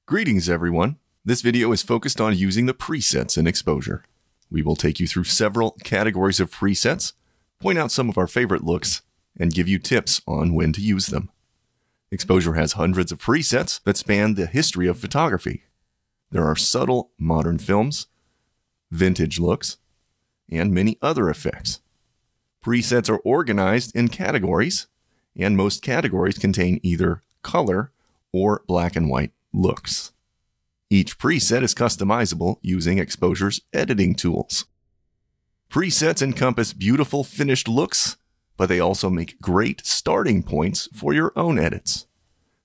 Greetings everyone. This video is focused on using the presets in exposure. We will take you through several categories of presets, point out some of our favorite looks, and give you tips on when to use them. Exposure has hundreds of presets that span the history of photography. There are subtle modern films, vintage looks, and many other effects. Presets are organized in categories, and most categories contain either color or black and white looks. Each preset is customizable using Exposure's editing tools. Presets encompass beautiful finished looks, but they also make great starting points for your own edits.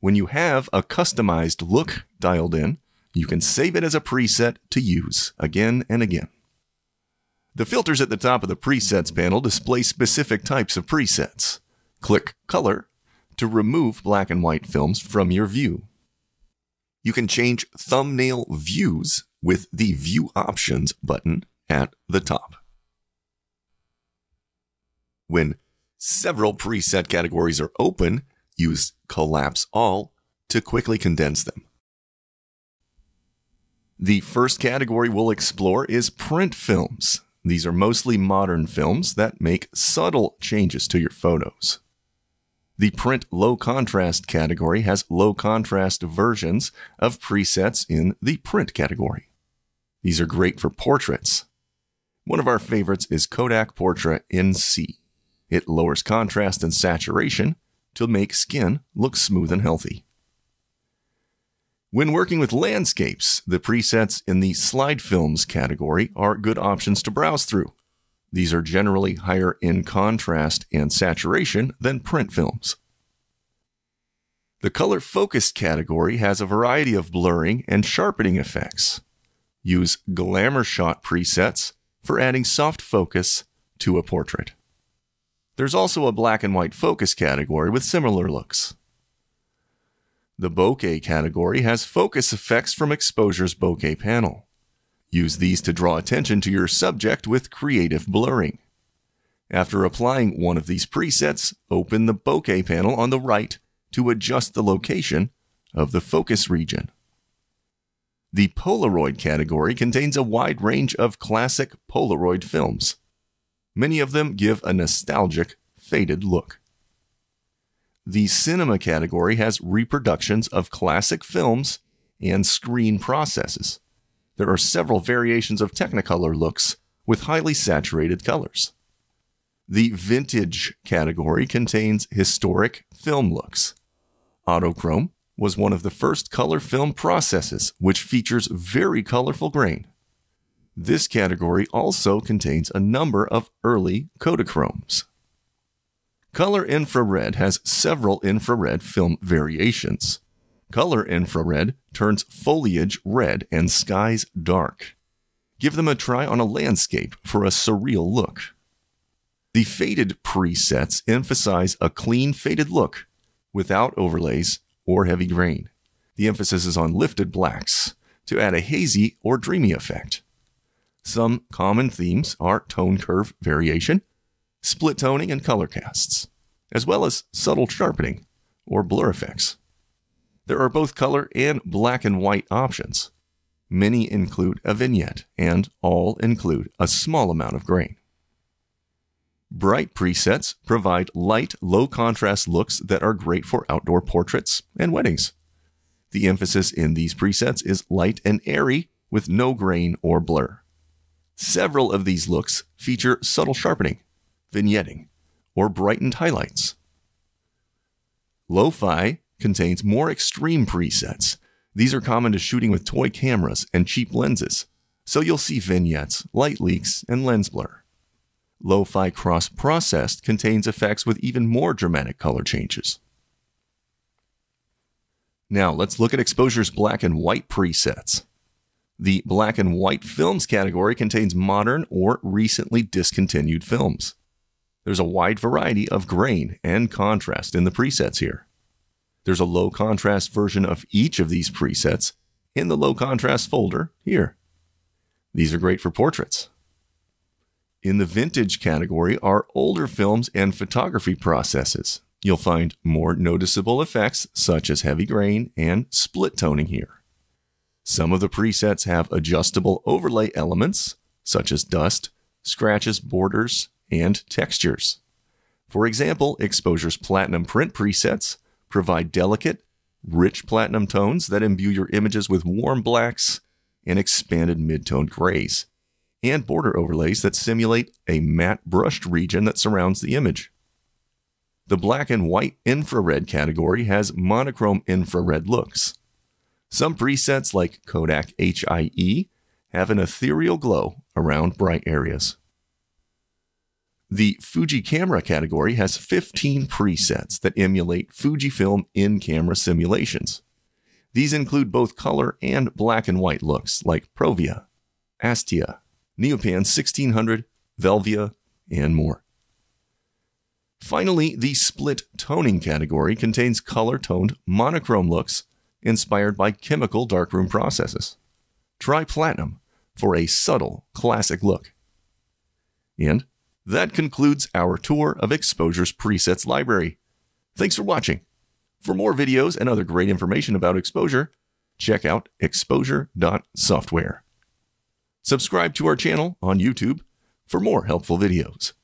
When you have a customized look dialed in, you can save it as a preset to use again and again. The filters at the top of the presets panel display specific types of presets. Click Color to remove black and white films from your view. You can change thumbnail views with the View Options button at the top. When several preset categories are open, use Collapse All to quickly condense them. The first category we'll explore is print films. These are mostly modern films that make subtle changes to your photos. The print low contrast category has low contrast versions of presets in the print category. These are great for portraits. One of our favorites is Kodak Portrait NC. It lowers contrast and saturation to make skin look smooth and healthy. When working with landscapes, the presets in the slide films category are good options to browse through. These are generally higher in contrast and saturation than print films. The color focus category has a variety of blurring and sharpening effects. Use Glamour Shot presets for adding soft focus to a portrait. There's also a black and white focus category with similar looks. The Bokeh category has focus effects from Exposure's Bokeh panel. Use these to draw attention to your subject with creative blurring. After applying one of these presets, open the Bokeh panel on the right to adjust the location of the focus region. The Polaroid category contains a wide range of classic Polaroid films. Many of them give a nostalgic, faded look. The Cinema category has reproductions of classic films and screen processes. There are several variations of Technicolor looks with highly saturated colors. The Vintage category contains historic film looks. Autochrome was one of the first color film processes, which features very colorful grain. This category also contains a number of early Kodachromes. Color infrared has several infrared film variations. Color infrared turns foliage red and skies dark. Give them a try on a landscape for a surreal look. The faded presets emphasize a clean faded look without overlays or heavy grain. The emphasis is on lifted blacks to add a hazy or dreamy effect. Some common themes are tone curve variation, split toning, and color casts, as well as subtle sharpening or blur effects. There are both color and black and white options. Many include a vignette, and all include a small amount of grain. Bright presets provide light, low-contrast looks that are great for outdoor portraits and weddings. The emphasis in these presets is light and airy with no grain or blur. Several of these looks feature subtle sharpening, vignetting, or brightened highlights. Lo-fi contains more extreme presets. These are common to shooting with toy cameras and cheap lenses, so you'll see vignettes, light leaks, and lens blur. Lo-fi cross-processed contains effects with even more dramatic color changes. Now let's look at Exposure's black and white presets. The black and white films category contains modern or recently discontinued films. There's a wide variety of grain and contrast in the presets here. There's a low contrast version of each of these presets in the low contrast folder here. These are great for portraits. In the vintage category are older films and photography processes. You'll find more noticeable effects such as heavy grain and split toning here. Some of the presets have adjustable overlay elements, such as dust, scratches, borders, and textures. For example, Exposure's Platinum Print presets provide delicate, rich platinum tones that imbue your images with warm blacks and expanded mid-tone grays, and border overlays that simulate a matte brushed region that surrounds the image. The black and white infrared category has monochrome infrared looks. Some presets like Kodak HIE have an ethereal glow around bright areas. The Fuji Camera category has 15 presets that emulate Fujifilm in-camera simulations. These include both color and black and white looks like Provia, Astia, Neopan 1600, Velvia, and more. Finally, the split toning category contains color-toned monochrome looks inspired by chemical darkroom processes. Try Platinum for a subtle, classic look. And that concludes our tour of Exposure's presets library. Thanks for watching. For more videos and other great information about Exposure, check out exposure.software. Subscribe to our channel on YouTube for more helpful videos.